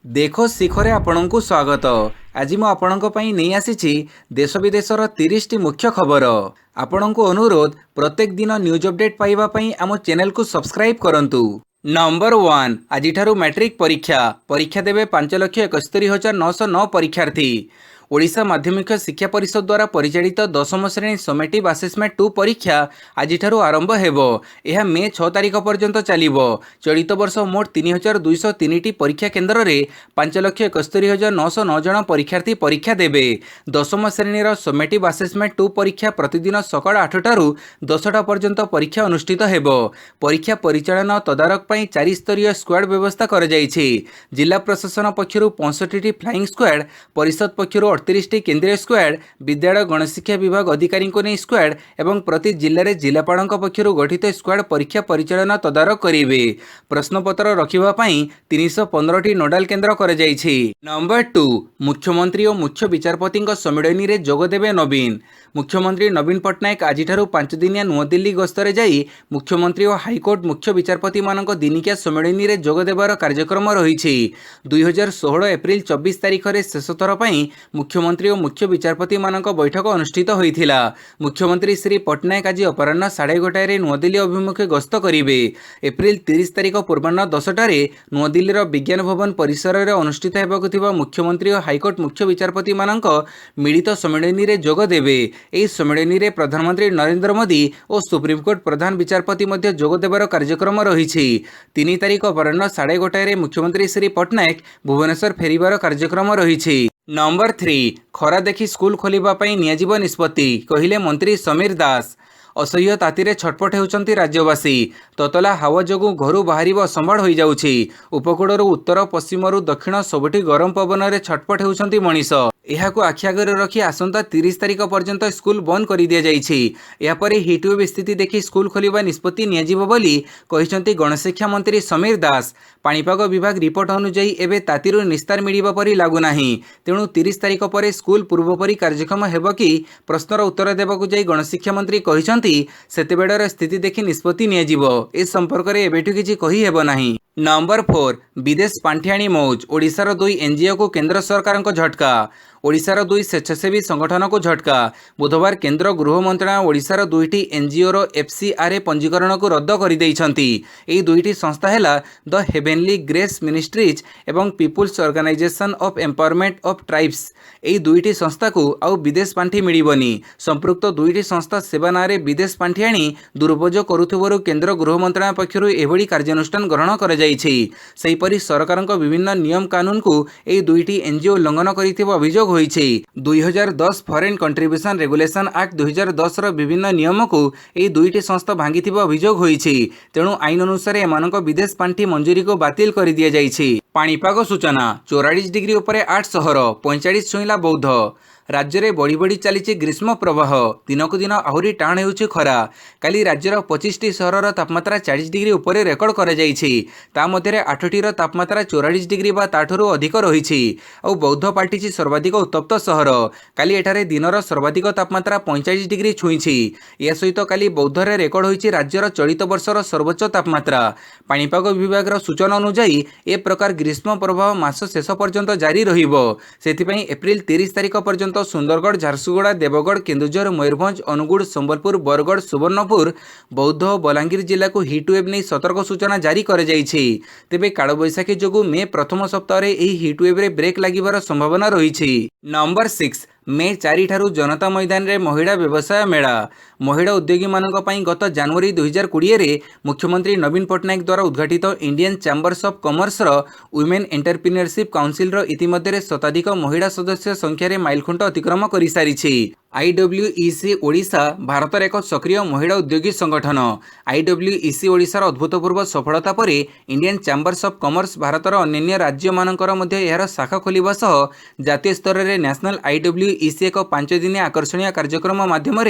देखो शिखरे आपणଙ୍କୁ स्वागत। आज ମୁଁ ଆପଣଙ୍କ ପାଇଁ ନେଇ ଆସିଛି ଦେଶ ବିଦେଶର 30ଟି ମୁଖ୍ୟ ଖବର। ଆପଣଙ୍କୁ ଅନୁରୋଧ ପ୍ରତ୍ୟେକ ଦିନ ନ୍यूज अपडेट ପାଇବା ପାଇଁ ଆମ ଚ୍ୟାନେଲକୁ ସବସ୍କ୍ରାଇବ କରନ୍ତୁ। नंबर 1 ଆଜିଠାରୁ मैट्रिक परीक्षा परीक्षा देवे 5,71,909 परीक्षार्थी। ओडिशा माध्यमिक शिक्षा परिषद द्वारा परिचालित 10म श्रेणी समेटिव असेसमेंट 2 परीक्षा आजिठारू आरंभ हेबो। यह मे 6 तारिख पर्यंत चलिबो। चलित वर्ष मोट 3,203 टी परीक्षा केन्द्र रे 5,71,909 जन परीक्षार्थी परीक्षा देबे। 10म श्रेणीर समेटिव असेसमेंट 2 परीक्षा प्रतिदिन सकाळ 8टारू 10टा पर्यंत परीक्षा अनुष्ठित हेबो। परीक्षा परिचालन तदारक पई 4 स्तरीय स्क्वाड व्यवस्था कर जायछि। जिला प्रशासन पक्षरु 65 टी फ्लाइंग स्क्वाड, परिषद पक्षरु 38 टी केंद्रीय स्क्वाड, विद्यालय गणशिक्षा विभाग अधिकारी को नहीं स्क्वाड एवं प्रति जिले में जिलापाल पक्षरु गठित स्क्वाड परीक्षा परिचालन तदारक करेंगे। प्रश्नपत्र रखिबा पई 315 टी नोडाल केन्द्र कर जायछि। नंबर 2 मुख्यमंत्री और मुख्य विचारपति सम्मेलन में जोगदेवे नवीन। मुख्यमंत्री नवीन पट्टनायक आजिठारू 5 दिनिया नुआदिल्ली गस्तरे जाई मुख्यमंत्री और हाईकोर्ट मुख्य विचारपति मानक दिनिकिया सम्मेलन में जोगदेवार कार्यक्रम रही। 2016 एप्रिल 24 तारिख में शेष थर पई मुख्यमंत्री और मुख्य विचारपति मानक बैठक अनुष्ठित होइथिला। मुख्यमंत्री श्री पट्टनायक आज अपराह्न 11:30 नुआदिल्ली अभिमुखे गस्त करिवे। एप्रिल 30 तारिख पूर्वाह्न 10टारे नुआदिल्लीर विज्ञान भवन परिसर में अनुष्ठित हेबाकु थिबा मुख्यमंत्री और हाईकोर्ट मुख्य विचारपति मानक मिलित सम्मेलन में जोग देबे। एही सम्मेलन में प्रधानमंत्री नरेंद्र मोदी और सुप्रीमकोर्ट प्रधान विचारपति मध्य जोग देबार कार्यक्रम रही। 3 तारिख अपराह्न 11:30 मुख्यमंत्री श्री पट्टनायक भुवनेश्वर फेरिबार कार्यक्रम रही। नंबर 3 खरा देखी स्कूल खोलिबा पई नियाजिब निष्पत्ति कहिले मंत्री समीर दास। असह्य तातीरे छटपट होउछंती राज्यवासी। ततला हावा जोगु घरु बाहरिब असंभाळ होई जाउछि। उपकूलर उत्तर पश्चिमरु दक्षिण सबुठी गरम पवन रे छटपट होउछंती मनीष। एहाकु आखि आगरे रखी आसंता 30 तारिख पर्यंत स्कूल बंद कर दिया जाइछि। यापरे हिटवेव स्थिति देखि स्कूल खोलिबा निष्पत्ति नियाजिब बोली कहिसंती गणशिक्षा मंत्री समीर दास। पाणीपाग विभाग रिपोर्ट अनुसार एबे तातीरु निस्तार मिलिबा परि लागु नाही। तेणु 30 तारिख पर स्कूल पूर्वपरि कार्यक्रम हेबो कि प्रश्नर उत्तर देबाकु जाई गणशिक्षा मंत्री कहिसंती सेतेबेडर स्थिति देखि निष्पत्ति नियाजिबो। ए संपर्क रे एबेठु किछि कहि हेबो नाही। नंबर 4 विदेश पांठियाणी मौज ओडिशार 2 एनजीओ को केंद्र सरकार को झटका। ओडिशार 2 स्वेच्छासेवी संगठन को झटका। बुधवार केंद्र गृह मंत्रालय ओडिशार 2टी एनजीओ रो एफसीआरए पंजीकरण को रद्द कर देइछंती। एही 2टी संस्था हेला द हेवेनली ग्रेस मिनिस्ट्रीज एवं peoples organisation of empowerment of tribes. एही 2टी संस्था को आउ विदेश पांठी मिलिबनी। संपृक्त 2टी संस्था सेवा नारे विदेश पांठी आनी दुरुपयोग करुथिबारु केंद्र गृह मंत्रालय पक्षरु एभली कार्यानुष्ठान ग्रहण कर जाइछि। सेहिपरि सरकारक विभिन्न नियम कानून को एही 2टी एनजीओ उल्लंघन करिथिबा अभियोग होइछि। 2010 फॉरेन कंट्रीब्यूशन रेगुलेशन एक्ट 2010 रो विभिन्न नियम को एही 2टी संस्था भांगिथिबा अभियोग होइछि। तेणु आईन अनुसार एमानक विदेश पांठी मंजूरी को बातिल कर दिया जाइछि। पाणीपाग सूचना 44 डिग्री उपरे 8 सहर 45 छुईला बौद्ध। राज्य में बढ़ी बढ़ी चली ग्रीष्म प्रवाह दिनक दिन आहरी टाण हो खरा। काली राज्यर 25टी सहर तापमात्रा 40 डिग्री उपरे रेकर्ड कर मध्य 8टीर तापमात्रा 44 डिग्री बा ताठू अधिक रही। बौद्ध पाल्टी सर्वाधिक उत्तप्त सहर। काली एठारे दिनर सर्वाधिक तापमात्रा 45 डिग्री छुईछि। या सहित काली बौद्धरे रेकर्ड होइछि राज्यर चलित वर्षर सर्वोच्च तापमात्रा। पाणीपाग विभाग सूचना अनुसार ए प्रकार ग्रीष्म प्रवाह मास शेष पर्यंत जारी रहिबो। सेथिपई एप्रिल 30 तारिख पर्यंत सुंदरगढ़, झारसुगुड़ा, देवगढ़, केन्दुझर, मयूरभंज, अनुगुड़, संबलपुर, बरगढ़, सुवर्णपुर, बौद्ध, बलांगीर जिला को हिटवेव नहीं सतर्क सूचना जारी कर जाइछि। तेबे कालबैशाखी जोगु मे प्रथम सप्ताह एही हिटवेव रे ब्रेक लागिबार संभावना रही। नंबर 6 मे 4 ठारू जनता मैदान रे महिला व्यवसाय मेला। महिला उद्योगी मानक पई गत जनवरी 2020 रे मुख्यमंत्री नवीन पट्टनायक द्वारा उद्घाटित इंडियन चैम्बर्स ऑफ कॉमर्स रो वुमेन एंटरप्रेन्योरशिप काउंसिल रो इतिमध्ये शताधिक महिला सदस्य संख्या रे माइलखुंट अतिक्रम कर सारी। आईडब्ल्यूईसी ओडिशा भारतर एक सक्रिय महिला उद्योगी संगठन। आईडब्ल्यूईसी ओडिशार अभूतपूर्व सफलता पर इंडियन चैम्बर्स ऑफ कॉमर्स भारतर अन्य राज्य मानकर मध्य यार शाखा खोलिबा सह जातीय स्तर में नेशनल आईडब्ल्यूईसी एक 5 दिनिया आकर्षणीय कार्यक्रम माध्यम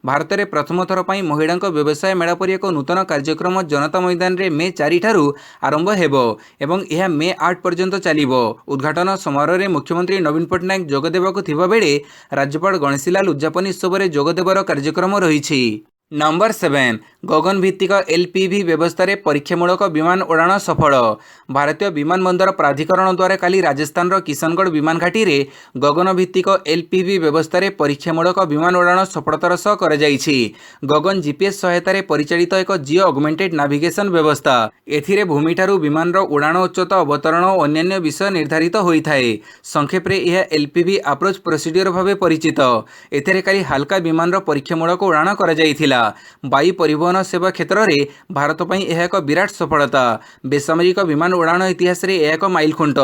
भारत में प्रथम थर पर महिला व्यवसाय मेला पर एक नूतन कार्यक्रम जनता मैदान में मे 4 ठारू आरंभ हेबो एवं यह मे 8 पर्यंत चलिबो। उद्घाटन समारोह में मुख्यमंत्री नवीन पट्टनायक जोग देबाकु थिबा बेले राज्यपाल गणेशी लाल उद्यापन उत्सव में जोगदेवार कार्यक्रम रही। नंबर 7 गगन भित्तिक एलपीवी व्यवस्था रे परीक्षामूलक विमान उड़ाण सफल। भारतीय विमान बंदर प्राधिकरण द्वारा काली राजस्थान किशनगढ़ विमान घाटी रे गगन भित्तिक एलपीवी व्यवस्था रे परीक्षामूलक विमान उड़ाण सफलतार सह कर जाइछि। गगन जीपीएस सहायता रे परिचालित एक जियो ऑगमेंटेड नेविगेशन व्यवस्था। एथिरे भूमि ठारू विमान उड़ाण उच्चता अवतरण और अन्य विषय निर्धारित होइथाए। संक्षेप रे यह एलपीवी अप्रोच प्रोसीडियर भावे परिचित। एथिरे काली हल्का विमान परीक्षामूलक उड़ाण कर जाइथिला। वायु परिवहन सेवा क्षेत्र में भारत पर यह एक विराट सफलता। बेसामरिक विमान उड़ाण इतिहास में यह एक माइलखुंट।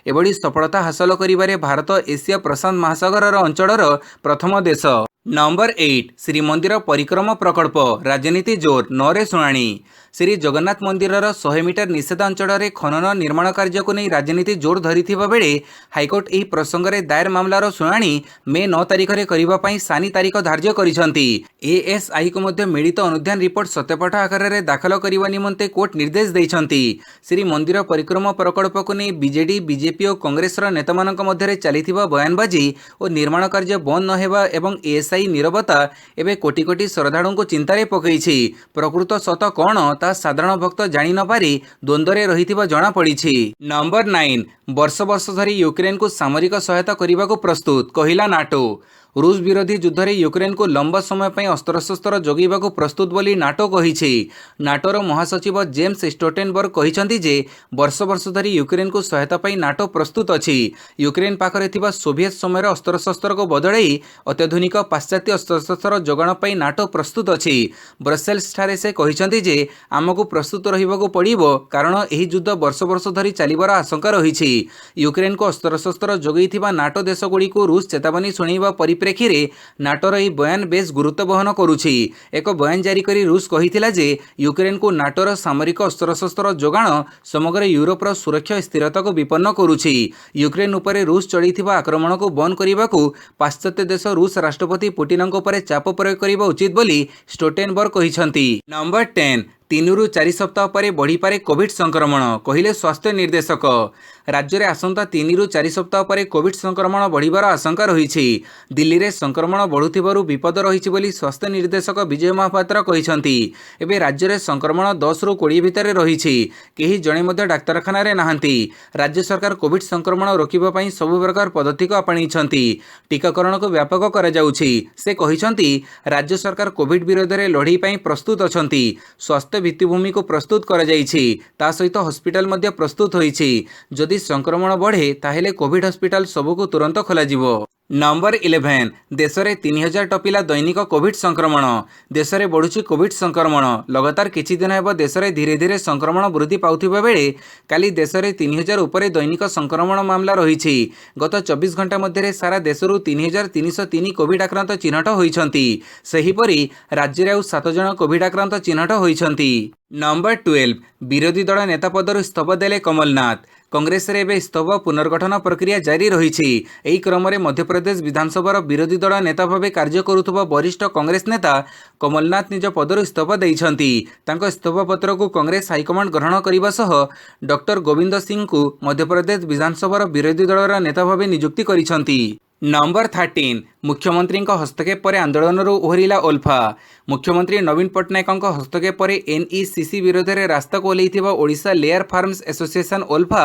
एभली सफलता हासिल करिबारे भारत एशिया प्रशांत महासागर अंचलर प्रथम देश। नंबर 8 श्रीमंदिर परिक्रमा प्रकल्प राजनीति जोर नरे शुणाणी। श्री जगन्नाथ मंदिर 100 मीटर निषेध अंचल में खनन निर्माण कार्य को नहीं राजनीति जोर धरी बेले हाइकोर्ट यह प्रसंग में दायर मामलार शुणाणी मे 9 तारिख में करने सानी तारिख धार्य करिसेंती। एएसआई को मध्य मिलित अनुध्यान रिपोर्ट सत्यपाठ आकार में दाखल करने निमंते कोर्ट निर्देश देइछंती। श्री मंदिर परिक्रमा प्रकल्प को नहीं बीजेडी बीजेपी और कांग्रेस नेता मध्य चलिथिबा बयानबाजी और निर्माण कार्य बंद न हेबा एवं एएसआई नीरवता एवं कोटी कोटी श्रद्धालु को चिंतार पकईछि। प्रकृत सत कौन ता साधारण भक्त जानि न पारि द्वंद्व रहिथिबा जणा पड़िछि। नंबर 9 वर्ष वर्ष धरी यूक्रेन को सामरिक सहायता करने को प्रस्तुत कहिला नाटो। रूस विरोधी युद्ध में यूक्रेन को लंबा समय पर अस्त्रशस्त्र जोगेबा को प्रस्तुत बोली नाटो कहिछि। नाटोर महासचिव जेम्स स्टोल्टेनबर्ग कहिसंती जे वर्ष वर्ष धरी यूक्रेन को सहायता पाई नाटो प्रस्तुत अछि। यूक्रेन पाखरे थिबा सोवियत समय अस्त्रशस्त्र को बदलाई अत्याधुनिक पाश्चात्य अस्त्रशस्त्र जोगाण पाई नाटो प्रस्तुत अछि। ब्रसेल्स ठारे से कहिसंती जे आमको प्रस्तुत रहिबाको पड़िबो कारण एही युद्ध वर्ष वर्ष धरी चलिबार आशंका रहिछि। यूक्रेन को अस्त्रशस्त्र जोगैथिबा नाटो देशगुड़ी को रूस चेतावनी शुणाइबा प्रेक्षी रे नाटोर यह बयान बेस गुरुत्व बहन करुछि। एक बयान जारी करी रूस कहिथिला जे यूक्रेन को नाटोर सामरिक अस्त्रशस्त्र जोगाण समग्र यूरोपर सुरक्षा स्थिरता को विपन्न करुछि। यूक्रेन उपरे रूस चढ़िथिबा आक्रमण को बंद करने को पाश्चात्य देश रूस राष्ट्रपति पुतिन चाप प्रयोग करने उचित बोली स्टोल्टेनबर्ग कहिसंती। नंबर 10 3 ରୁ 4 सप्ताह पर बढ़ीपे कोविड संक्रमण कहले स्वास्थ्य निर्देशक। राज्य में आसंता 3 ରୁ 4 सप्ताह पर कोविड संक्रमण बढ़िबार आशंका रही। दिल्ली में संक्रमण बढ़ुथिबारु विपद रही बोली स्वास्थ्य निर्देशक विजय महापात्र कहिसंती। एबे राज्य में संक्रमण 10 ରୁ 20 भितर रही। केही जणे मध्य डाक्तरखाना रे नाहांती। राज्य सरकार कोविड संक्रमण रोकिबा पई सब प्रकार पदक्षेप आपणिछंती। टीकाकरण को व्यापक करा जाउछि। से कहिसंती राज्य सरकार कोविड विरोध में लड़ाई पई प्रस्तुत अछंती। स्वास्थ्य भित्तिभूमि को प्रस्तुत करा जाइछि। ता सहित हॉस्पिटल मध्य प्रस्तुत होइछि। जदि संक्रमण बढ़े ताहेले कोविड हॉस्पिटल सबको तुरंत खोलाजिवो। नंबर 11 देश में 3000 टपिला दैनिक कोविड संक्रमण। देश में बढ़ुछि कोविड संक्रमण। लगातार किछि दिन हेब देश में धीरे धीरे संक्रमण वृद्धि पाउथिबा बेले काली देश में 3000 उपरे दैनिक संक्रमण मामला रही। गत 24 घंटा मध्य सारा देश 3303 कोविड आक्रांत चिन्हट होइछंती। सेहिपरि राज्य में 7 जन कोविड आक्रांत चिन्हट होइछंती। नंबर 12 विरोधी दल नेता पदर इस्तफा देले कमलनाथ। कांग्रेस रे एबे इस्तफा पुनर्गठन प्रक्रिया जारी रही। एही क्रम में मध्यप्रदेश विधानसभा विरोधी दल नेता भाव कार्य करुवा वरिष्ठ कांग्रेस नेता कमलनाथ निज पदर इस्तफा देइछंती। तांको इस्तफा पत्र को कांग्रेस हाईकमांड ग्रहण करने सह डॉक्टर गोविंद सिंह को मध्यप्रदेश विधानसभा विरोधी दलर नेता भाव नियुक्ति करिछंती। नंबर 13 मुख्यमंत्री हस्तक्षेप पर आंदोलन ओहरिला ओल्फा। मुख्यमंत्री नवीन पट्टनायक हस्तक्षेप पर एनईसीसी विरोध में रास्ता को ओह्लैथिबा ओडिशा लेयर फार्म्स एसोसिएशन ओल्फा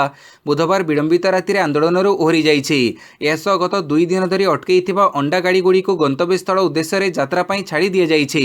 बुधवार विलंबित राति आंदोलन ओहरी जाइछि। एसह गत 2 दिन धरी अटकैथिबा अंडा गाड़ी गुड़ी को गंतव्य स्थल उद्देश्य यात्रा पई छाड़ी दिया जाइछि।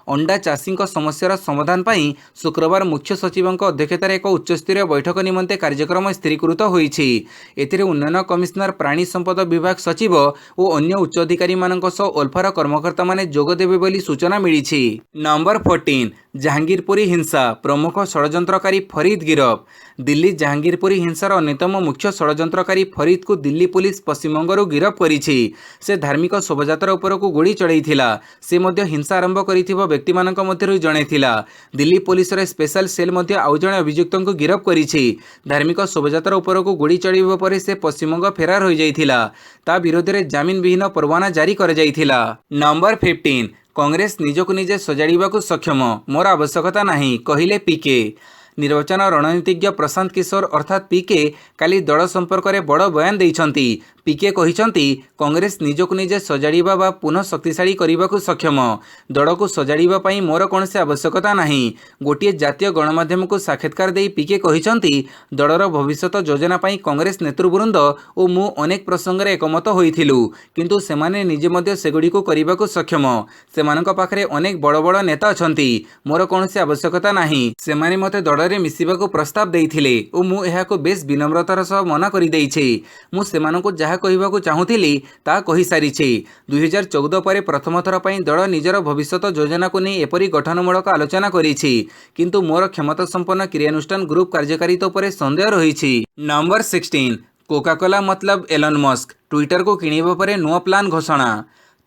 अंडा चाषी समस्यार समाधान पई शुक्रवार मुख्य सचिव अध्यक्षतार एक उच्चस्तरीय बैठक निमंते कार्यक्रम स्थिरीकृत होइछि। एथिरे उन्नयन कमिशनर प्राणी संपद विभाग सचिव और अन्य उच्च अधिकारी ओल्फार कर्मकर्ता माने जोग देबे बोली सूचना मिली। नंबर 14 जहांगीरपुरी हिंसा प्रमुख षड्यंत्रकारी फरीद गिरफ। दिल्ली जहांगीरपुरी हिंसार अन्यतम मुख्य षड्यंत्रकारी फरीद को दिल्ली पुलिस पश्चिमबंगरू गिरफ करिछि। से धार्मिक शोभायात्रा उपर को गोली चढ़ाइथिला। से मध्य हिंसा आरंभ करिथिबा व्यक्ति मानक मध्यरु जणे थिला। दिल्ली पुलिस रे स्पेशल सेल मध्य आउ जणे अभियुक्त को गिरफ करिछि। धार्मिक शोभायात्रा उपर को गोली चढ़ाइबा परे से पश्चिमबंग फेरार हो जाइथिला। ता विरोध में जामिन विहीन परवाना जारी कर जाइथिला। नंबर 15 कांग्रेस निजको निजे सजाड़िबा को सक्षम मोर आवश्यकता नहीं कहिले पीके। निर्वाचन रणनीतिज्ञ प्रशांत किशोर अर्थात पीके काली दल संपर्क में बड़ बयान देइछंती। ପିକେ କହିଛନ୍ତି କଂଗ୍ରେସ ନିଜକୁ ନିଜେ ସଜାଡ଼ିବା ବା ପୁନଃ ଶକ୍ତିଶାଳୀ କରିବାକୁ ସକ୍ଷମ। ଦଳକୁ ସଜାଡ଼ିବା ପାଇଁ ମୋର କୌଣସି ଆବଶ୍ୟକତା ନାହିଁ। ଗୋଟିଏ ଜାତୀୟ ଗଣମାଧ୍ୟମକୁ ସାକ୍ଷାତକାର ଦେଇ ପିକେ କହିଛନ୍ତି ଦଳର ଭବିଷ୍ୟତ ଯୋଜନା ପାଇଁ କଂଗ୍ରେସ ନେତୃବୃନ୍ଦ ଓ ମୁଁ ଅନେକ ପ୍ରସଙ୍ଗରେ ଏକମତ ହୋଇଥିଲୁ, କିନ୍ତୁ ସେମାନେ ନିଜେ ମଧ୍ୟ ସେଗୁଡ଼ିକୁ କରିବାକୁ ସକ୍ଷମ। ସେମାନଙ୍କ ପାଖରେ ଅନେକ ବଡ଼ ବଡ଼ ନେତା ଅଛନ୍ତି। ମୋର କୌଣସି ଆବଶ୍ୟକତା ନାହିଁ। ସେମାନେ ମୋତେ ଦଳରେ ମିଶିବାକୁ ପ୍ରସ୍ତାବ ଦେଇଥିଲେ ଓ ମୁଁ ଏହାକୁ ବେଶ୍ ବିନମ୍ରତାର ସହ ମନା କରିଦେଇଛି। ମୁଁ ସେମାନଙ୍କୁ ଯାହା କହିବାକୁ ଚାହୁଁଥିଲି ତାହା କହିସାରିଛି। 2014 ପରେ ପ୍ରଥମ ଥର ପାଇଁ ଦଳ ନିଜର ଭବିଷ୍ୟତ ଯୋଜନାକୁ ନେଇ ଏପରି ଗଠନମୂଳକ ଆଲୋଚନା କରିଛି, କିନ୍ତୁ ମୋର କ୍ଷମତା ସମ୍ପନ୍ନ କ୍ରିୟାନୁଷ୍ଠାନ ଗ୍ରୁପ କାର୍ଯ୍ୟକାରିତା ଉପରେ ସନ୍ଦେହ ରହିଛି। ନମ୍ବର 16 କୋକାକୋଲା ମତଲବ ଏଲନ୍ ମସ୍କ ଟ୍ୱିଟରକୁ କିଣିବା ପରେ ନୂଆ ପ୍ଲାନ୍ ଘୋଷଣା।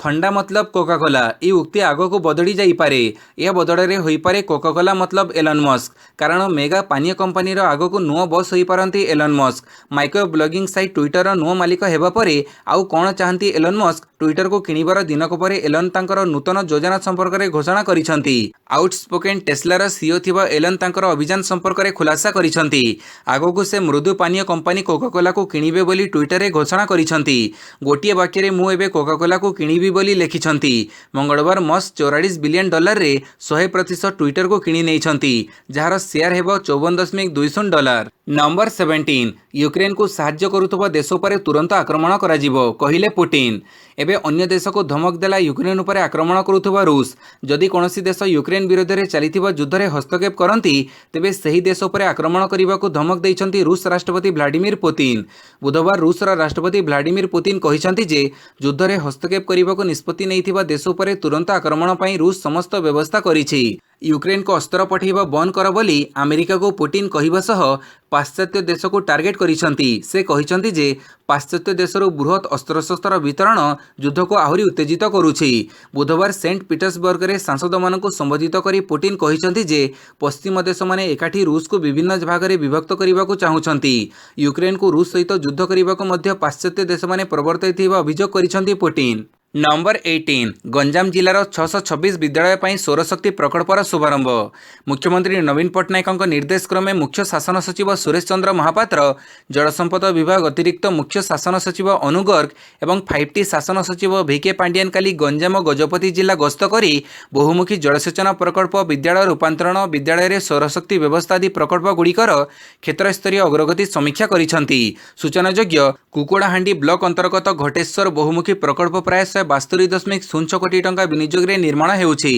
ଥଣ୍ଡା ମତଲବ କୋକାକୋଲା ଏହି ଉକ୍ତି ଆଗକୁ ବଦଳି ଯାଇପାରେ। ଏହା ବଦଳରେ ହୋଇପାରେ କୋକାକୋଲା ମତଲବ ଏଲନ୍ ମସ୍କ, କାରଣ ମେଗା ପାନୀୟ କମ୍ପାନୀର ଆଗକୁ ନୂଆ ବସ୍ ହୋଇପାରନ୍ତି Elon Musk. Microblogging site ଟ୍ୱିଟରର ନୂଆ ମାଲିକ ହେବା ପରେ ଆଉ କ'ଣ ଚାହାନ୍ତି ଏଲନ୍ ମସ୍କ? ଟ୍ୱିଟରକୁ କିଣିବାର ଦିନକ ପରେ ଏଲନ୍ ତାଙ୍କର ନୂତନ ଯୋଜନା ସମ୍ପର୍କରେ ଘୋଷଣା କରିଛନ୍ତି। ଆଉଟସ୍ପୋକେନ୍ ଟେସ୍ଲାର ସିଇଓ ଥିବା ଏଲନ୍ ତାଙ୍କର ଅଭିଯାନ ସମ୍ପର୍କରେ ଖୁଲାସା କରିଛନ୍ତି। ଆଗକୁ ସେ ମୃଦୁ ପାନୀୟ କମ୍ପାନୀ କୋକାକୋଲାକୁ କିଣିବେ ବୋଲି ଟ୍ୱିଟରରେ ଘୋଷଣା କରିଛନ୍ତି। ଗୋଟିଏ ବାକ୍ୟରେ ମୁଁ ଏବେ କୋକାକୋଲାକୁ କିଣିବି ବୋଲି ଲେଖିଛନ୍ତି। ମଙ୍ଗଳବାର ମସ୍କ $44 ବିଲିୟନ ରେ 100% ଟ୍ୱିଟରକୁ କିଣି ନେଇଛନ୍ତି, ଯାହାର ସେୟାର ହେବ $54.20। ନମ୍ବର 17 ୟୁକ୍ରେନକୁ ସାହାଯ୍ୟ କରୁଥିବା ଦେଶ ଉପରେ ତୁରନ୍ତ ଆକ୍ରମଣ କରାଯିବ, କହିଲେ ପୁଟିନ। ଏବେ ଅନ୍ୟ ଦେଶକୁ ଧମକ ଦେଲା ୟୁକ୍ରେନ ଉପରେ ଆକ୍ରମଣ କରୁଥିବା ରୁଷ। ଯଦି କୌଣସି ଦେଶ ୟୁକ୍ରେନ ବିରୋଧରେ ଚାଲିଥିବା ଯୁଦ୍ଧରେ ହସ୍ତକ୍ଷେପ କରନ୍ତି, ତେବେ ସେହି ଦେଶ ଉପରେ ଆକ୍ରମଣ କରିବାକୁ ଧମକ ଦେଇଛନ୍ତି ରୁଷ ରାଷ୍ଟ୍ରପତି ଭ୍ଲାଡିମିର ପୁତିନ। ବୁଧବାର ରୁଷର ରାଷ୍ଟ୍ରପତି ଭ୍ଲାଡିମିର ପୁତିନ କହିଛନ୍ତି ଯେ ଯୁଦ୍ଧରେ ହସ୍ତକ୍ଷେପ କରିବାକୁ ନିଷ୍ପତ୍ତି ନେଇଥିବା ଦେଶ ଉପରେ ତୁରନ୍ତ ଆକ୍ରମଣ ପାଇଁ ରୁଷ ସମସ୍ତ ବ୍ୟବସ୍ଥା କରିଛି। ୟୁକ୍ରେନକୁ ଅସ୍ତ୍ର ପଠାଇବା ବନ୍ଦ କର ବୋଲି ଆମେରିକାକୁ ପୁଟିନ କହିବା ସହ ପାଶ୍ଚାତ୍ୟ ଦେଶକୁ ଟାର୍ଗେଟ କରିଛନ୍ତି। ସେ କହିଛନ୍ତି ଯେ ପାଶ୍ଚାତ୍ୟ ଦେଶରୁ ବୃହତ୍ ଅସ୍ତ୍ରଶସ୍ତ୍ର ବିତରଣ ଯୁଦ୍ଧକୁ ଆହୁରି ଉତ୍ତେଜିତ କରୁଛି। ବୁଧବାର ସେଣ୍ଟ ପିଟର୍ସବର୍ଗରେ ସାଂସଦମାନଙ୍କୁ ସମ୍ବୋଧିତ କରି ପୁଟିନ କହିଛନ୍ତି ଯେ ପଶ୍ଚିମ ଦେଶମାନେ ଏକାଠି ରୁଷକୁ ବିଭିନ୍ନ ଭାଗରେ ବିଭକ୍ତ କରିବାକୁ ଚାହୁଁଛନ୍ତି। ୟୁକ୍ରେନକୁ ରୁଷ ସହିତ ଯୁଦ୍ଧ କରିବାକୁ ମଧ୍ୟ ପାଶ୍ଚାତ୍ୟ ଦେଶମାନେ ପ୍ରବର୍ତ୍ତାଇଥିବା ଅଭିଯୋଗ କରିଛନ୍ତି ପୁଟିନ। ନମ୍ବର 18 ଗଞ୍ଜାମ ଜିଲ୍ଲାର 626 ବିଦ୍ୟାଳୟ ପାଇଁ ସୌରଶକ୍ତି ପ୍ରକଳ୍ପର ଶୁଭାରମ୍ଭ। ମୁଖ୍ୟମନ୍ତ୍ରୀ ନବୀନ ପଟ୍ଟନାୟକଙ୍କ ନିର୍ଦ୍ଦେଶ କ୍ରମେ ମୁଖ୍ୟ ଶାସନ ସଚିବ ସୁରେଶ ଚନ୍ଦ୍ର ମହାପାତ୍ର, ଜଳସମ୍ପଦ ବିଭାଗ ଅତିରିକ୍ତ ମୁଖ୍ୟ ଶାସନ ସଚିବ ଅନୁ ଗର୍ଗ ଏବଂ 5T ଶାସନ ସଚିବ ଭିକେ ପାଣ୍ଡିଆନ କାଲି ଗଞ୍ଜାମ ଓ ଗଜପତି ଜିଲ୍ଲା ଗସ୍ତ କରି ବହୁମୁଖୀ ଜଳସେଚନ ପ୍ରକଳ୍ପ, ବିଦ୍ୟାଳୟ ରୂପାନ୍ତରଣ, ବିଦ୍ୟାଳୟରେ ସୌରଶକ୍ତି ବ୍ୟବସ୍ଥା ଆଦି ପ୍ରକଳ୍ପଗୁଡ଼ିକର କ୍ଷେତ୍ରସ୍ତରୀୟ ଅଗ୍ରଗତି ସମୀକ୍ଷା କରିଛନ୍ତି। ସୂଚନାଯୋଗ୍ୟ, କୁକୁଡ଼ାହାଣ୍ଡି ବ୍ଲକ ଅନ୍ତର୍ଗତ ଘଟେଶ୍ୱର ବହୁମୁଖୀ ପ୍ରକଳ୍ପ ପ୍ରାୟ 172.06 କୋଟି ଟଙ୍କା ବିନିଯୋଗରେ ନିର୍ମାଣ ହେଉଛି।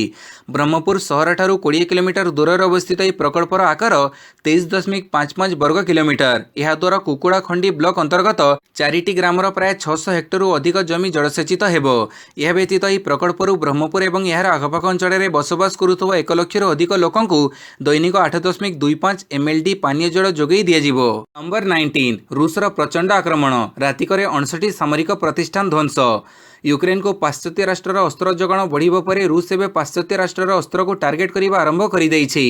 ବ୍ରହ୍ମପୁର ସହରଠାରୁ 20 କିଲୋମିଟର ଦୂରରେ ଅବସ୍ଥିତ ଏହି ପ୍ରକଳ୍ପର ଆକାର 23.55 ବର୍ଗ କିଲୋମିଟର। ଏହାଦ୍ୱାରା କୁକୁଡ଼ାଖଣ୍ଡି ବ୍ଲକ ଅନ୍ତର୍ଗତ 4ଟି ଗ୍ରାମର ପ୍ରାୟ 600 ହେକ୍ଟରରୁ ଅଧିକ ଜମି ଜଳସେଚିତ ହେବ। ଏହା ବ୍ୟତୀତ ଏହି ପ୍ରକଳ୍ପରୁ ବ୍ରହ୍ମପୁର ଏବଂ ଏହାର ଆଖପାଖ ଅଞ୍ଚଳରେ ବସବାସ କରୁଥିବା 1 ଲକ୍ଷରୁ ଅଧିକ ଲୋକଙ୍କୁ ଦୈନିକ 8.25 mld ପାନୀୟ ଜଳ ଯୋଗାଇ ଦିଆଯିବ। ନମ୍ବର 19 ରୁଷର ପ୍ରଚଣ୍ଡ ଆକ୍ରମଣ, ରାତିକରେ 59 ସାମରିକ ପ୍ରତିଷ୍ଠାନ ଧ୍ୱଂସ। ୟୁକ୍ରେନକୁ ପାଶ୍ଚାତ୍ୟ ରାଷ୍ଟ୍ରର ଅସ୍ତ୍ର ଯୋଗାଣ ବଢ଼ିବା ପରେ ରୁଷ ଏବେ ପାଶ୍ଚାତ୍ୟ ରାଷ୍ଟ୍ରର ଅସ୍ତ୍ରକୁ ଟାର୍ଗେଟ କରିବା ଆରମ୍ଭ କରିଦେଇଛି।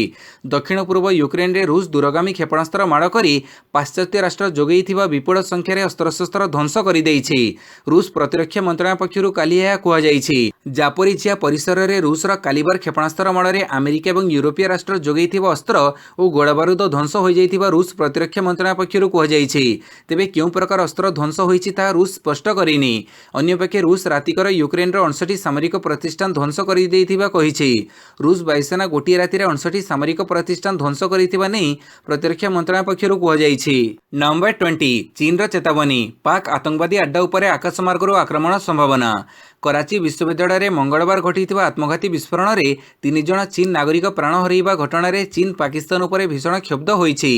ଦକ୍ଷିଣ ପୂର୍ବ ୟୁକ୍ରେନରେ ରୁଷ ଦୂରଗାମୀ କ୍ଷେପଣାସ୍ତ୍ର ମାଡ଼ କରି ପାଶ୍ଚାତ୍ୟ ରାଷ୍ଟ୍ର ଯୋଗାଇଥିବା ବିପୁଳ ସଂଖ୍ୟାରେ ଅସ୍ତ୍ରଶସ୍ତ୍ର ଧ୍ୱଂସ କରିଦେଇଛି। ରୁଷ ପ୍ରତିରକ୍ଷା ମନ୍ତ୍ରଣାଳୟ ପକ୍ଷରୁ କାଲି ଏହା କୁହାଯାଇଛି। ଜାପୋରିଝିଆ ପରିସରରେ ରୁଷର କାଲିବାର କ୍ଷେପଣାସ୍ତ୍ର ମାଡ଼ରେ ଆମେରିକା ଏବଂ ୟୁରୋପୀୟ ରାଷ୍ଟ୍ର ଯୋଗାଇଥିବା ଅସ୍ତ୍ର ଓ ଗୋଳାବାରୁଦ ଧ୍ୱଂସ ହୋଇଯାଇଥିବା ରୁଷ ପ୍ରତିରକ୍ଷା ମନ୍ତ୍ରଣାଳୟ ପକ୍ଷରୁ କୁହାଯାଇଛି। ତେବେ କେଉଁ ପ୍ରକାର ଅସ୍ତ୍ର ଧ୍ୱଂସ ହୋଇଛି ତାହା ରୁଷ ସ୍ପଷ୍ଟ କରିନି। ଅନ୍ୟପକ୍ଷେ ରୁଷ ରାତିକର ୟୁକ୍ରେନର 59 ସାମରିକ ପ୍ରତିଷ୍ଠାନ ଧ୍ୱଂସ କରିଦେଇଥିବା କହିଛି। ରୁଷ ବାୟୁସେନା ଗୋଟିଏ ରାତିରେ 59 ସାମରିକ ପ୍ରତିଷ୍ଠାନ ଧ୍ୱଂସ କରିଥିବା ନେଇ ପ୍ରତିରକ୍ଷା ମନ୍ତ୍ରଣାଳୟ ପକ୍ଷରୁ କୁହାଯାଇଛି। ନମ୍ବର 20 ଚୀନର ଚେତାବନୀ, ପାକ୍ ଆତଙ୍କବାଦୀ ଆଡ୍ଡା ଉପରେ ଆକାଶମାର୍ଗରୁ ଆକ୍ରମଣ ସମ୍ଭାବନା। କରାଚି ବିଶ୍ୱବିଦ୍ୟାଳୟରେ ମଙ୍ଗଳବାର ଘଟିଥିବା ଆତ୍ମଘାତୀ ବିସ୍ଫୋରଣରେ 3 ଜଣ ଚୀନ ନାଗରିକ ପ୍ରାଣ ହରାଇବା ଘଟଣାରେ ଚୀନ ପାକିସ୍ତାନ ଉପରେ ଭୀଷଣ କ୍ଷୁବ୍ଧ ହୋଇଛି।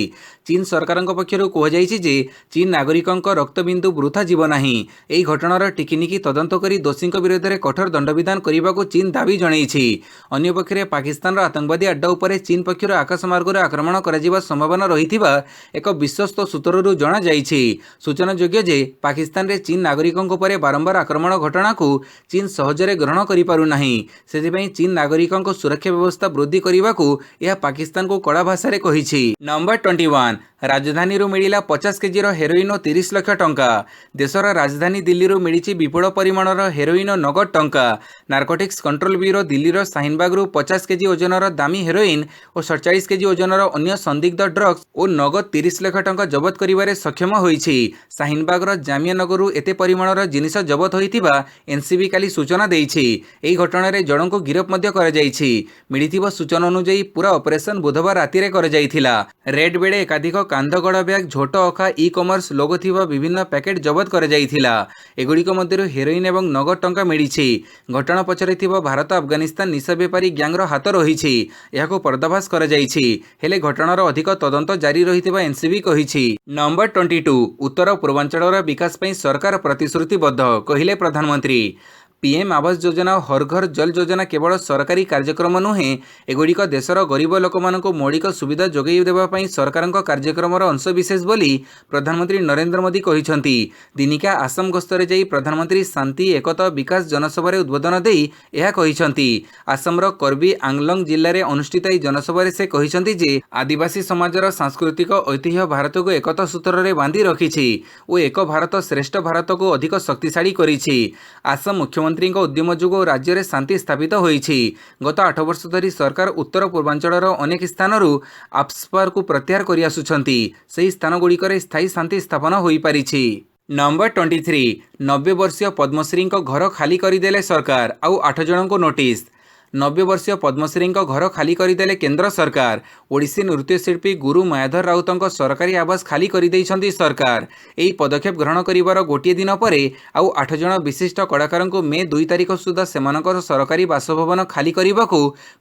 ଚୀନ ସରକାରଙ୍କ ପକ୍ଷରୁ କୁହାଯାଇଛି ଯେ ଚୀନ ନାଗରିକଙ୍କ ରକ୍ତବିନ୍ଦୁ ବୃଥା ଯିବ ନାହିଁ। ଏହି ଘଟଣାର ଟିକିନିକି ତଦନ୍ତ କରି ଦୋଷୀଙ୍କ ବିରୋଧରେ କଠୋର ଦଣ୍ଡବିଧାନ କରିବାକୁ ଚୀନ ଦାବି ଜଣାଇଛି। ଅନ୍ୟପକ୍ଷରେ ପାକିସ୍ତାନର ଆତଙ୍କବାଦୀ ଆଡ୍ଡା ଉପରେ ଚୀନ ପକ୍ଷରୁ ଆକାଶମାର୍ଗରୁ ଆକ୍ରମଣ କରାଯିବା ସମ୍ଭାବନା ରହିଥିବା ଏକ ବିଶ୍ୱସ୍ତ ସୂତ୍ରରୁ ଜଣାଯାଇଛି। ସୂଚନାଯୋଗ୍ୟ ଯେ ପାକିସ୍ତାନରେ ଚୀନ ନାଗରିକଙ୍କ ଉପରେ ବାରମ୍ବାର ଆକ୍ରମଣ ଘଟଣାକୁ ଚୀନ ସହଜରେ ଗ୍ରହଣ କରିପାରୁନାହିଁ। ସେଥିପାଇଁ ଚୀନ ନାଗରିକଙ୍କ ସୁରକ୍ଷା ବ୍ୟବସ୍ଥା ବୃଦ୍ଧି କରିବାକୁ ଏହା ପାକିସ୍ତାନକୁ କଡ଼ା ଭାଷାରେ କହିଛି। ନମ୍ବର 21 ରାଜଧାନୀରୁ ମିଳିଲା 50 କେଜିର ହେରୋଇନ୍ ଓ 30 ଲକ୍ଷ ଟଙ୍କା। ଦେଶର ରାଜଧାନୀ ଦିଲ୍ଲୀରୁ ମିଳିଛି ବିପୁଳ ପରିମାଣର हेरोइन और नगद टंका। नार्कोटिक्स कंट्रोल ब्यूरो दिल्लीर शाहीनबागरू 50 केजी ओजनर दामी हेरोइन और 47 केजी ओजनर अन्य संदिग्ध ड्रग्स और नगद 30 लाख टंका जबत करिबारे सक्षम होईछि। शाहीनबागर जामिया नगररू एते परिमाणर जिनिस जबत होइतिबा एनसीबी काली सूचना देइछि। एही घटनारे जणको गिरफ मध्य करा जाइछि। मिलिथिबा सूचना अनुसार पूरा ऑपरेशन बुधवार राति रे करा जाइथिला। रेड बेड़े एकाधिक कांधगड़ा बैग झोट अखा ई कमर्स लोगो थिबा विभिन्न पैकेट जबत करा जाइथिला। एगुड़िक मध्यरु हेरोइन एवं नगद टंका मिलिछि। घटना पछरे थिबा भारत अफगानिस्तान निशा बेपारी ग्यांगर हाथ रहिछि। एहाको पर्दाफाश करा जाइछि। हेले घटनार अधिक तदंत जारी रहिथिबा एनसीबी कहिछि। नंबर 22 उत्तर पूर्वांचलर विकास पई सरकार प्रतिश्रुतिबद्ध कहिले प्रधानमंत्री। पीएम आवास योजना हर घर जल योजना केवल सरकारी कार्यक्रम नुहे, एगुड़िक देशर गरीब लोक मानक मौलिक सुविधा जोगाई देवाई सरकार कार्यक्रम अंशविशेष बोली प्रधानमंत्री नरेंद्र मोदी कहिसेंति। दिनिका आसाम गस्तरे जाई प्रधानमंत्री शांति एकता विकास जनसभा उद्बोधन देई यह कहिसेंति। आसामर कर्बी आंगलंग जिले में अनुष्ठित ଏହି जनसभा से कहिसेंति जे आदिवासी समाजर सांस्कृतिक ऐतिह्य भारत को एकता सूत्र में बांधि रखिछि और एक भारत श्रेष्ठ भारत को अधिक शक्तिशाली करिछि। आसाम मुख्यमंत्री उद्यम जोग राज्य में शांति स्थापित होइछि। गत 8 वर्ष धरी सरकार उत्तर पूर्वांचलर अनेक स्थानरू आप्सपार को प्रत्याहार करि आसुछंती। सही स्थान गुड़िकर स्थायी शांति स्थापन होई पारिछि। नंबर 23 90 वर्षीय पद्मश्री घर खाली करदेले सरकार आउ 8 जन को नोटिस। 90 वर्षीय पद्मश्री घर खाली करदेले केंद्र सरकार। ओडिसी नृत्यशिल्पी गुरु मायाधर राउत सरकारी आवास खाली करदेइछंती सरकार। एही पदक्षेप ग्रहण करिवार गोटिए दिन पर आउ 8 जन विशिष्ट कलाकार को मे 2 तारिख सुधा सेमानकर सरकारी बासभवन खाली करने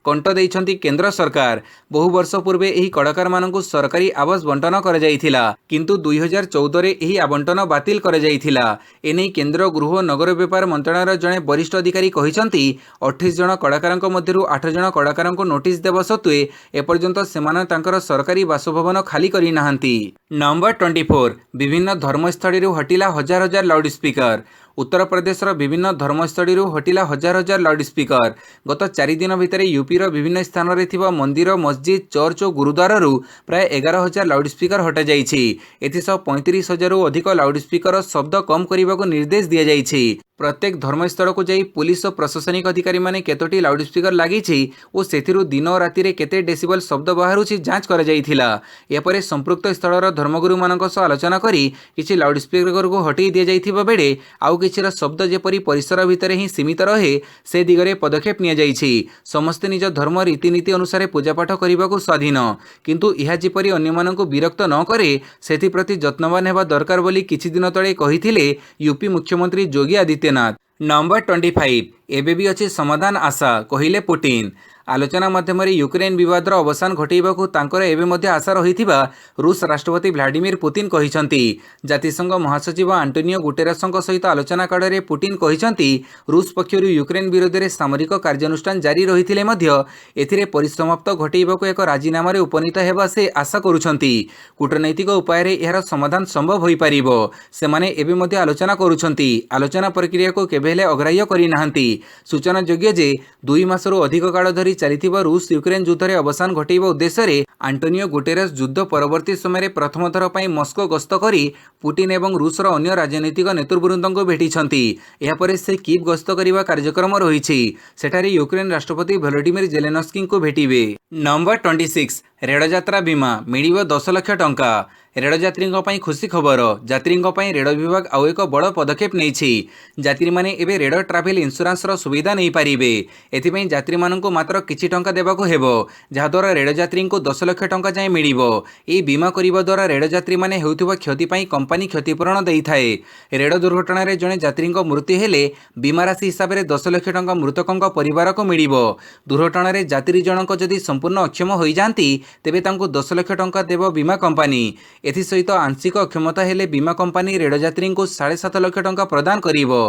कंट देइछंती केंद्र सरकार। बहु वर्ष पूर्वे एही कलाकार मानकु सरकारी आवास बंटन करा जाइथिला, किंतु 2014 रे एही आवंटन बातिल करा जाइथिला। एनै केंद्र गृह नगर व्यापार मंत्रालयर जने वरिष्ठ अधिकारी कहिसंती 28 जन कलाकार मध्यरु 8 जन कलाकार को नोटिस देवा सत्वे एपर्यंत सेमाने तांकर सरकारी बासभवन खाली करि नाहंती। नंबर 24 विभिन्न धर्मस्थली हटिला हजार हजार लाउड स्पीकर। उत्तर प्रदेशर विभिन्न धर्मस्थली हटिला हजार हजार लाउड स्पीकर। गत 4 दिन भितर यूपीर विभिन्न स्थान में थिबा मंदिर मस्जिद चर्च और गुरुद्वार प्राय 11,000 लाउड स्पीकर हटा जाइछि। एथिसह 35,000 अधिक लाउड स्पीकर शब्द कम करने को निर्देश दिया जाइछि। प्रत्येक धर्मस्थल को जाई पुलिस और प्रशासनिक अधिकारी माने केतोटी लाउड स्पीकर लागिछि और सेथिरु दिन और राति रे केते डेसिबल शब्द बाहरुछि जांच करा जाइथिला। एपरे संपृक्त स्थलर धर्मगुरु मानक सह आलोचना करी किछि लाउड स्पीकर को हटाई दिया जाइथिबा बेले आउ किछिर शब्द जेपरी परिसर भितर ही सीमित रहे से दिगरे पदक्षेप निया जाइछि। समस्त निज धर्म रीतिनीति अनुसार पूजापाठ करने स्वाधीन, किंतु यह जेपरी अन्य मानकु विरक्त न करे सेथि प्रति जत्नवान हेबा दरकार बोली किछि दिन तळे कहिथिले यूपी मुख्यमंत्री योगी आदित्यनाथ। नंबर 25 एबे भी अच्छी समाधान आशा कहिले पुटिन। आलोचना माध्यम यूक्रेन विवादर अवसान घटेइबाकु तांकर एबे मध्य आशा रहिथिबा रूस राष्ट्रपति व्लादिमीर पुतिन कहिसंती। जातिसंघ महासचिव आंटोनियो गुटेरसଙ୍କ सहित आलोचना काଳରେ पुटिन कहिसंती रूस पक्षरु यूक्रेन विरोध में सामरिक कार्यानुष्ठान जारी रहिथिले मध्य एथिरे परिसमाप्त घटेइबाकु एक राजीनामा रे उपनीत हेबा से आशा करूछंती। कूटनैतिक उपाय रे एहार समाधान संभव होई पारिबो। सेमाने एबे मध्य आलोचना करूछंती। आलोचना प्रक्रिया को केबे हेले अग्राह्य करि नाहंती। सूचना योग्य जे 2 मासरो अधिक काल धरी चलिथिबा रूस यूक्रेन युद्ध रे अवसान घटेइबा उद्देश्य रे आंटोनियो गुटेरस युद्ध परवर्ती समय प्रथम थर पई मस्को गस्त करी पुटिन एवं रूसर अन्य राजनीतिक नेतृवृंद को भेटिछंती। एहा परे से कीव गस्त करिबा कार्यक्रम रहिछि। सेठारे यूक्रेन राष्ट्रपति व्लादिमीर जेलेनस्की को भेटिबे। नंबर 26 रेल यात्रा बीमा मिलिबो 10 लाख टंका। रेल यात्री खुशी खबर। यात्री रेल विभाग आउ एक बड़ पदक्षेप नहीं। यात्री माने एबे रेल ट्रावेल इंश्योरेंस सुविधा नहीं पारिबे। एथिपई यात्री मानक मात्र किछि टंका देबाको हेबो, जहाद्वारा रेल यात्री को 10 लाख टंका जाए मिलिबो। एही बीमा करिबा द्वारा रेल यात्री माने हेउथिबा क्षति पई कंपनी क्षतिपूरण देइथाए। रेल दुर्घटना रे जणे यात्री मृत्यु हेले बीमा राशि हिसाब से 10 लाख टंका मृतकों परिवार को मिलिबो। दुर्घटना रे यात्री जनक जदि संपूर्ण अक्षम हो जाती तेबे तांको 10 लाख टंका देबो बीमा कंपनी। एथिसहित आंशिक अक्षमता हेले बीमा कंपनी रेल यात्री को 7.5 लाख टंका प्रदान करिवो।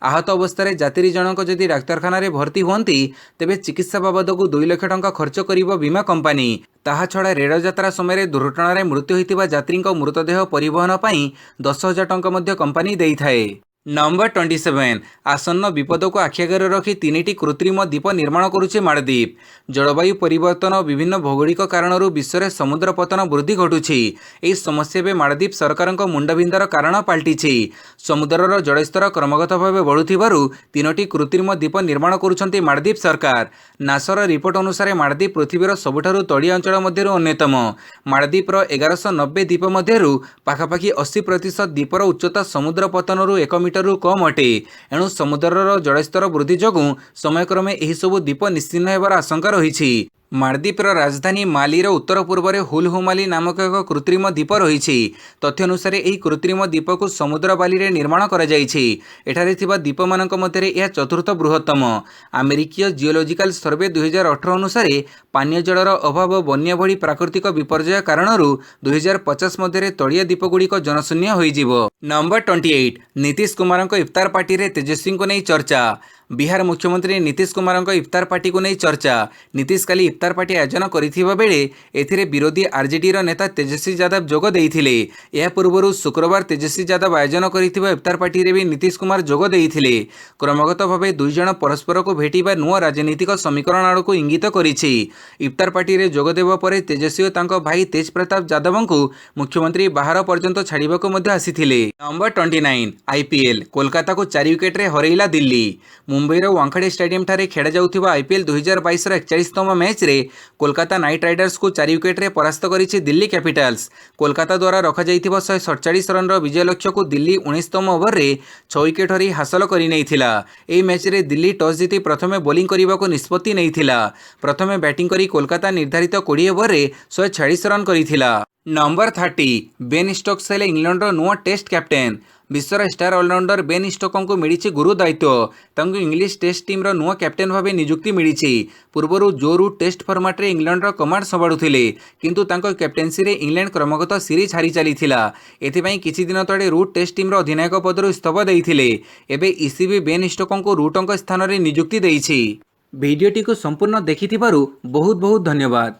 आहत अवस्था यात्री जनक जदि डाक्तरखाना रे भर्ती हुंती तेबे चिकित्सा बाबद को 2 लाख टंका खर्च करिवो बीमा कंपनी। ताहा छड़ा रेल यात्रा समय दुर्घटना रे मृत्यु होइतिबा यात्री मृतदेह परिवहन पई 10,000 टंका मध्य कंपनी देइथाए। नंबर 27 आसन्न विपद को आखिआगे रखी 3टी कृत्रिम द्वीप निर्माण करुचे मालद्वीप। जलवायु परिवर्तन और विभिन्न भौगोलिक कारणरू विश्व में समुद्र पतन वृद्धि घटुछि। एही समस्या भी मालद्वीप सरकार मुंडबिंदार कारण पलटिछि। समुद्रर जलस्तर क्रमगत भाव बढ़ुथिबारु 3टी कृत्रिम द्वीप निर्माण करुछन्ति मालद्वीप सरकार। नासर रिपोर्ट अनुसार मालद्वीप पृथ्वीर सबुठारु तळीय अंचल मध्यरु अन्यतम। मालद्वीपर 1190 द्वीप मध्यरु पाखापाखि 80% द्वीपर उच्चता समुद्र पतनरू 1 मीटरु कम अटे। एणु समुद्रर जलस्तर वृद्धि जोगु समयक्रमे एही सबु द्वीप निश्चिन्न हेबार आशंका रहिछि। मालद्वीपर राजधानी मालीर उत्तर पूर्व में हुलहुमाली नामक एक कृत्रिम द्वीप रही। तथ्य अनुसार यह कृत्रिम द्वीप को समुद्र बाली रे निर्माण करा जायछि। एठारे थिबा द्वीप मानक मध्यरे यह चतुर्थ बृहत्तम। अमेरिकीय जियोलॉजिकल सर्वे 2018 अनुसार पानीय जलर अभाव बन्या भली प्राकृतिक विपर्यय कारणरू 2050 मध्यरे तळिया द्वीपगुड़िक जनशून्य होइजिवो। नंबर 28 नीतीश कुमार इफ्तार पार्टी रे तेजस्वी को नहीं चर्चा। बिहार मुख्यमंत्री नीतीश कुमार इफ्तार पार्टी को नहीं चर्चा। नीतीश काली इफ्तार पार्टी आयोजन करिथिबा बेले एथिरे विरोधी आरजेडी नेता तेजस्वी यादव जोग देइथिले। या पूर्व शुक्रवार तेजस्वी यादव आयोजन करिथिबा इफ्तार पार्टी रे भी नीतीश कुमार जोग देइथिले। क्रमगत भाव दुई जण परस्पर को भेटिबा नुआ राजनीतिक समीकरण आड़ को इंगित करिछि। इफ्तार पार्टी रे जोग देबा परे तेजस्वी और तांको भाई तेज प्रताप यादव को मुख्यमंत्री बाहर पर्यंत छाड़िबाको मध्ये आसिथिले। नंबर 29 आईपीएल कोलकाता को 4 विकेट रे हरैला दिल्ली। मुंबईर वांखेड़े स्टेडियम ठारे खेड़ा जाउथिबा आईपीएल 2022 41तम मैच रे कोलकाता नाइट राइडर्स को 4 विकेट रे परास्त करिछि दिल्ली कैपिटल्स। कोलकाता द्वारा रखा जाइथिबा 147 रन विजय लक्ष्य को दिल्ली 19तम ओवर रे 6 विकेट हरी हासिल करि नैथिला। एही मैच रे दिल्ली टॉस जीति प्रथमे बोलिंग करिबाको निष्पत्ति नैथिला। प्रथमे बैटिंग करी कोलकाता निर्धारित 20 ओवर रे 146 रन करिथिला। नंबर 30 बेन स्टोक्स हेले इंग्लैंडर नुआ टेस्ट कैप्टेन। विश्वर स्टार ऑलराउंडर बेन स्टोक्स को मिली गुरु दायित्व। तांको इंग्लिश टेस्ट टीम रो नुआ कैप्टेन भाव नियुक्ति मिली। पूर्वर जो रूट टेस्ट फॉर्मेट रे इंग्लैंडर कमांड संभाळुथिले, किंतु तांको कैप्टेंसी रे इंग्लैंड क्रमगत सीरीज हारी चलीथिला। एथिपई किछि दिन तळे रूट टेस्ट टीम रो अधिनायक पदरु इस्तीफा देइथिले। एबे ईसीबी बेन स्टोक्स को रूटंक स्थान रे नियुक्ति देइछि। भिडियोटी को संपूर्ण देखिथिबारु बहुत बहुत धन्यवाद।